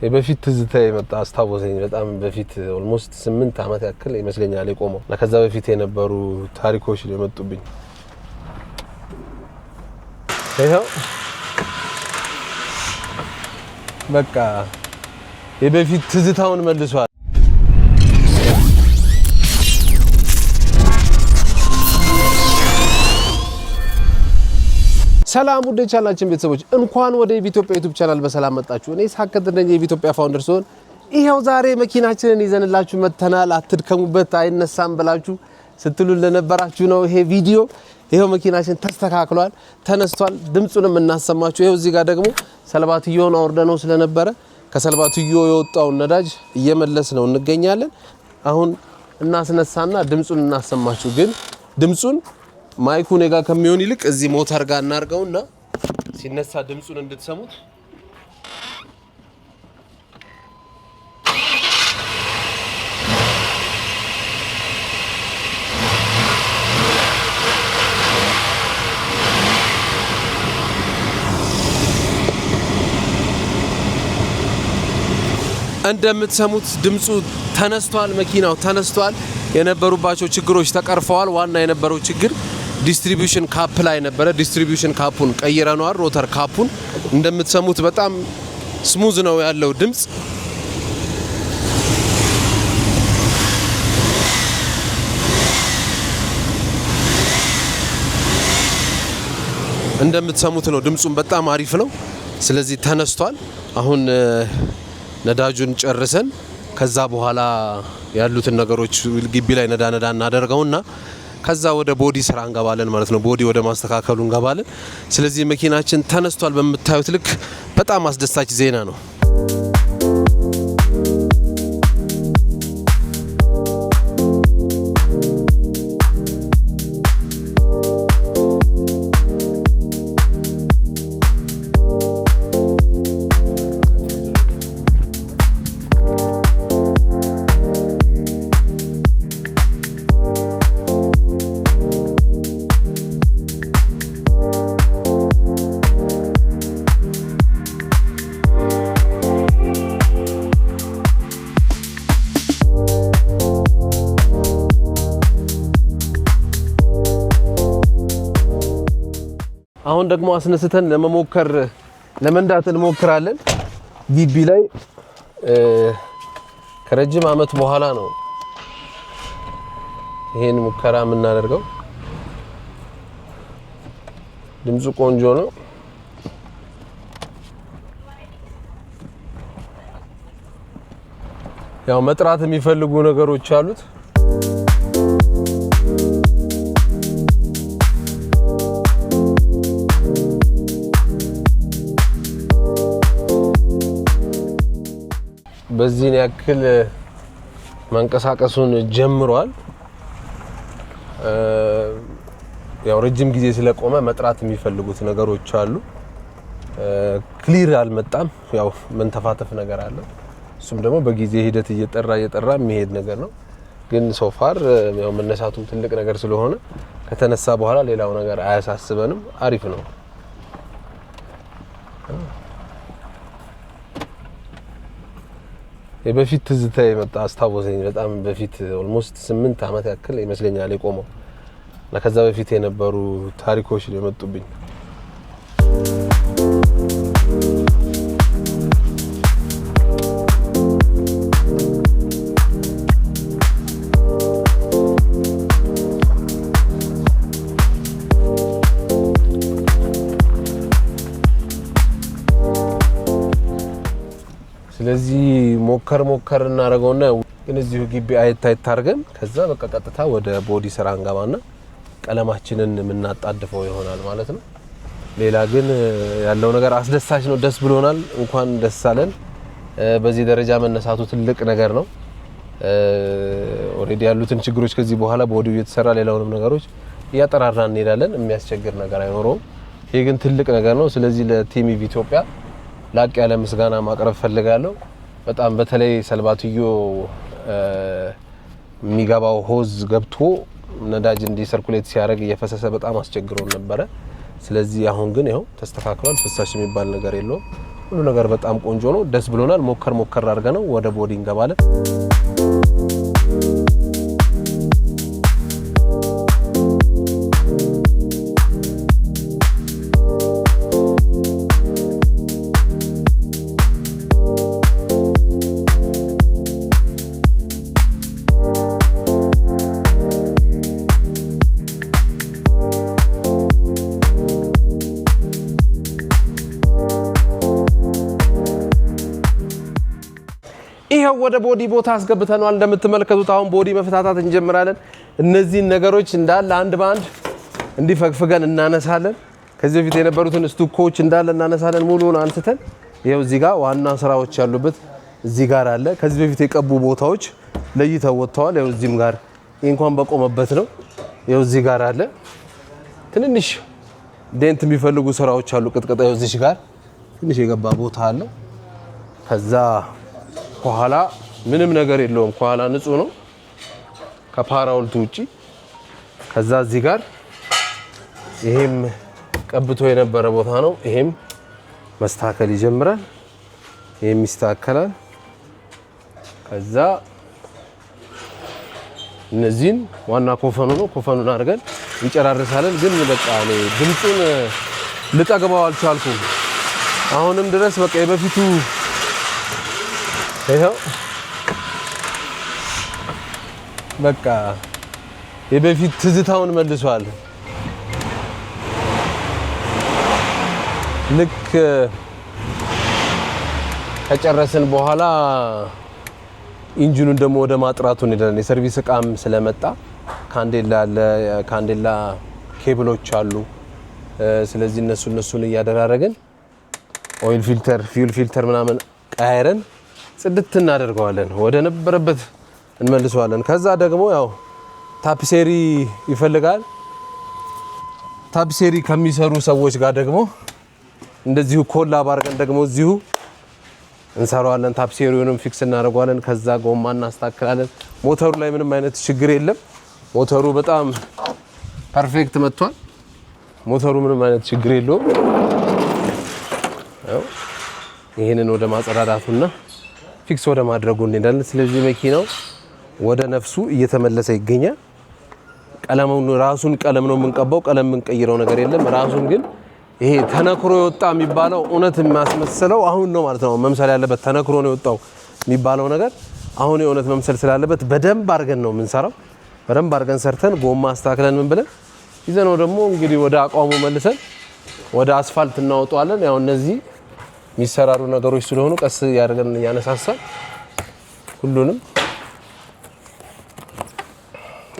የበፊት ትዝታ የመጣ አስታወሰኝ በጣም በፊት ኦልሞስት 8 አመት ያክል ይመስለኛል የቆመው ለከዛ በፊት የነበሩ ታሪኮች ነው የመጡብኝ ይሄው በቃ የበፊት ትዝታውን መልሷል ሰላም ወደ ቻናላችን ቤተሰቦች እንኳን ወደ ኢትዮጵያ ዩቲዩብ ቻናል በሰላም መጣችሁ እኔ ሳከት እንደኛ የኢትዮጵያ ፋውንደር ሶን ይሄው ዛሬ መኪናችንን ይዘንላችሁ መተናል አትድከሙበት አይነሳም ብላችሁ ስትሉ ለነበራችሁ ነው ይሄ ቪዲዮ ይሄው መኪናችን ተስተካክሏል ተነስቷል ድምጹንም እናሰማችሁ ይሄው እዚህ ጋር ደግሞ ሰልባትዮን አወርደነው ስለነበረ ከሰልባትዮ የወጣው ነዳጅ እየመለስ ነው እንገኛለን አሁን እናስነሳና ድምጹን እናሰማችሁ ግን ድምጹን ማይኩ ነጋ ከሚሆን ይልቅ እዚህ ሞተር ጋር እናርገውና ሲነሳ ድምጹን እንድትሰሙት እንደምትሰሙት ድምጹ ተነስቷል መኪናው ተነስቷል የነበሩባቸው ችግሮች ተቀርፈዋል ዋና የነበረው ችግር ዲስትሪቢዩሽን ካፕ ላይ ነበረ ዲስትሪቢዩሽን ካፑን ቀይረናል ሮተር ካፑን እንደምትሰሙት በጣም ስሙዝ ነው ያለው ድምጽ እንደምትሰሙት ነው ድምጹን በጣም አሪፍ ነው ስለዚህ ተነስቷል አሁን ነዳጁን ጨርሰን ከዛ በኋላ ያሉትን ነገሮች ግቢ ላይ ነዳ እናደርገውና ከዛ ወደ ቦዲ ስራ እንገባለን ማለት ነው ቦዲ ወደ ማስተካከሉ እንገባለን ስለዚህ መኪናችን ተነስቷል በመታዩት ልክ በጣም አስደሳች ዜና ነው አሁን ደግሞ አስነስተን ለመንዳት እንሞክራለን ግቢ ላይ ከረጅም አመት በኋላ ነው ይሄን ሙከራ የምናደርገው ድምጹ ቆንጆ ነው ያው መጥራት የሚፈልጉ ነገሮች አሉት በዚህን ያክል መንቀሳቀሱን ጀምሯል ያው ረጅም ጊዜ ስለቆመ መጥራት የሚፈልጉት ነገሮች አሉ ክሊር አልመጣም ያው መንተፋተፍ ነገር አለ እሱም ደግሞ በጊዜ ሂደት እየጠራ የሚሄድ ነገር ነው ግን ሶፋር ያው መነሳቱም ትልቅ ነገር ስለሆነ ከተነሳ በኋላ ሌላው ነገር አያሳስበንም አሪፍ ነው የበፊት ትዝታ የመጣ አስታወሰኝ በጣም በፊት ኦልሞስት 8 አመት ያክል ይመስለኛል የቆመው ለከዛ በፊት የነበሩ ታሪኮች ነው የመጡብኝ ስለዚህ ሞከር እናረጋውና ግን እዚሁ ግቢ አይታይት አድርገን ከዛ በቃ ቀጥታ ወደ ቦዲ ስራ እንገባና ቀለማችንን የምናጣድፈው ይሆናል ማለት ነው ሌላ ግን ያለው ነገር አስደሳች ነው ደስ ብሎናል እንኳን ደስ አለን በዚህ ደረጃ መነሳቱ ትልቅ ነገር ነው ኦሬዲ ያሉትን ችግሮች ከዚህ በኋላ ቦዲው እየተሰራ ሌላውንም ነገሮች ያጠራራን እንሄዳለን የሚያስቸግር ነገር አይኖርም ይሄ ግን ትልቅ ነገር ነው ስለዚህ ለቲም ኢትዮጵያ ላቅ ያለ ምስጋና ማቅረብ ፈልጋለሁ በጣም በተለይ ሰልባትዮ የሚገባው ሆዝ ገብቶ ነዳጅ እንዲ ሰርኩሌት ሲያደርግ እየፈሰሰ በጣም አስቸግሮን ነበር ስለዚህ አሁን ግን ይሄው ተስተካክሏል ፍሳሽ የሚባል ነገር የለውም ሁሉ ነገር በጣም ቆንጆ ነው ደስ ብሎናል ሞከር አድርገነው ወደ ቦዲ እንገባለን ይሄው ወደ ቦዲ ቦታ አስገብተናል እንደምትመለከቱት አሁን ቦዲ መፍታታት እንጀምራለን እነዚህ ነገሮች እንዳለ አንድ ባንድ እንዲፈግፈገን እናነሳለን ከዚህ በፊት የነበሩትን ስቱኮች እንዳለ እናነሳለን ሙሉውን አንስተን ይሄው እዚህ ጋር ዋና ስራዎች ያሉበት እዚህ ጋር አለ ከዚህ በፊት የቀቡ ቦታዎች ለይተው ወጥተዋል ይሄው እዚህም ጋር እንኳን በቆመበት ነው ይሄው እዚህ ጋር አለ ትንንሽ ዴንት የሚፈልጉ ስራዎች አሉ ቅጥቅጣ ይሄው እዚህ ጋር ትንሽ የገባ ቦታ አለ ከዛ ከኋላ ምንም ነገር የለውም ከኋላ ንጹህ ነው ከፓራውልቱ ውጪ ከዛ እዚህ ጋር ይሄም ቀብቶ የነበረ ቦታ ነው ይሄም መስተካከል ይጀምራል ይሄም ይስተካከላል ከዛ እነዚህን ዋና ኮፈኑ ነው ኮፈኑን አድርገን እንጨራርሳለን ግን በቃ ድምጹን ልጠግባው አልቻልኩም አሁንም ድረስ በቃ የበፊቱ ይሄው በቃ የበፊት ትዝታውን መልሷል ልክ ከጨረስን በኋላ ኢንጂኑን ደግሞ ወደ ማጥራቱ እንሄዳለን የሰርቪስ እቃም ስለመጣ ካንዴላ ኬብሎች አሉ ስለዚህ እነሱን እያደራረግን ኦይል ፊልተር ፊውል ፊልተር ምናምን ቀያይረን ጽድት እናደርገዋለን ወደ ነበረበት እንመልሰዋለን ከዛ ደግሞ ያው ታፒሴሪ ይፈልጋል ታፒሴሪ ከሚሰሩ ሰዎች ጋር ደግሞ እንደዚሁ ኮላብ አድርገን ደግሞ እዚሁ እንሰራዋለን ታፒሴሪውንም ፊክስ እናደርገዋለን ከዛ ጎማ እናስተካክላለን ሞተሩ ላይ ምንም አይነት ችግር የለም ሞተሩ በጣም ፐርፌክት መጥቷል ሞተሩ ምንም አይነት ችግር የለውም ያው ይሄንን ወደ ማጸዳዳቱና ፊክስ ወደ ማድረጉ እንሄዳለን ስለዚህ መኪናው ወደ ነፍሱ እየተመለሰ ይገኛል ቀለሙን ራሱን ቀለም ነው የምንቀባው ቀለም የምንቀይረው ነገር የለም ራሱን ግን ይሄ ተነክሮ የወጣ የሚባለው እውነት የሚያስመስለው አሁን ነው ማለት ነው መምሰል ያለበት ተነክሮ ነው የወጣው የሚባለው ነገር አሁን የእውነት መምሰል ስላለበት በደንብ አድርገን ነው የምንሰራው በደንብ አድርገን ሰርተን ጎማ አስተካክለን ምን ብለን ይዘነው ደግሞ እንግዲህ ወደ አቋሙ መልሰን ወደ አስፋልት እናወጣዋለን ያው እነዚህ የሚሰራሩ ነገሮች ስለሆኑ ቀስ ያደርገን ያነሳሳል ሁሉንም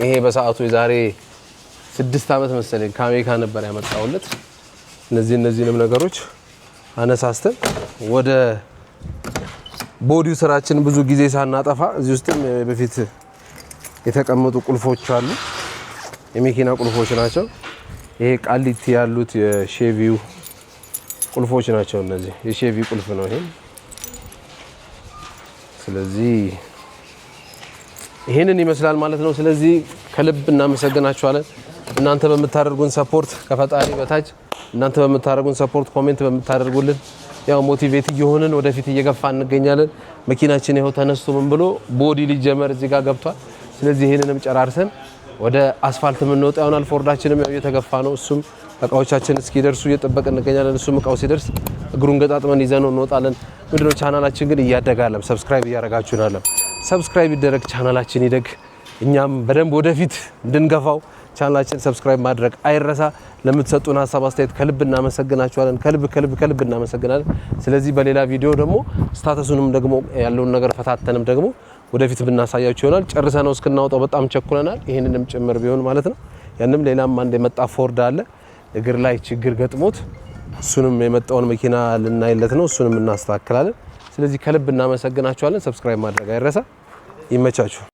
ይሄ በሰዓቱ የዛሬ 6 አመት መሰለኝ ከአሜሪካ ነበር ያመጣውለት እነዚህንም ነገሮች አነሳስተን ወደ ቦዲው ስራችን ብዙ ጊዜ ሳናጠፋ እዚህ ውስጥም በፊት የተቀመጡ ቁልፎች አሉ የመኪና ቁልፎች ናቸው ይሄ ቃሊቲ ያሉት የሼቪው ቁልፎች ናቸው እነዚህ የሼቪ ቁልፍ ነው ይሄ ስለዚህ ይሄንን ይመስላል ማለት ነው ስለዚህ ከልብ እናመሰግናችኋለን እናንተ በመታደርጉን ሰፖርት ከፈጣሪ በታች እናንተ በመታደርጉን ሰፖርት ኮሜንት በመታደርጉልን ያው ሞቲቬት እየሆነን ወደፊት እየገፋን እንገኛለን መኪናችን ይሄው ተነስቶ ምን ብሎ ቦዲ ሊጀመር እዚህ ጋር ገብቷል ስለዚህ ይሄንንም ጨራርሰን ወደ አስፋልት የምንወጣ ይሆናል ፎርዳችንም ያው እየተገፋ ነው እሱም እቃዎቻችን እስኪደርሱ እየጠበቅን እንገኛለን እሱም እቃው ሲደርስ እግሩን ገጣጥመን ይዘነው እንወጣለን ምንድነው ቻናላችን ግን እያደጋለም ሰብስክራይብ እያደረጋችሁናል ሰብስክራይብ ይደረግ ቻናላችን ይደግ እኛም በደንብ ወደፊት እንድንገፋው ቻናላችን ሰብስክራይብ ማድረግ አይረሳ ለምትሰጡን ሐሳብ አስተያየት ከልብ እናመሰግናችኋለን ከልብ እናመሰግናለን ስለዚህ በሌላ ቪዲዮ ደግሞ ስታተሱንም ደግሞ ያለውን ነገር ፈታተንም ደግሞ ወደፊት ብናሳያችሁ ይሆናል ጨርሰናው እስክናወጣው በጣም ቸኩለናል ይሄንንም ጭምር ቢሆን ማለት ነው ያንንም ሌላም አንድ የመጣ ፎርድ አለ እግር ላይ ችግር ገጥሞት እሱንም የመጣውን መኪና ልናይለት ነው እሱንም እናስተካክላለን ስለዚህ ከልብ እናመሰግናችኋለን ሰብስክራይብ ማድረግ አይረሳ ይመቻችሁ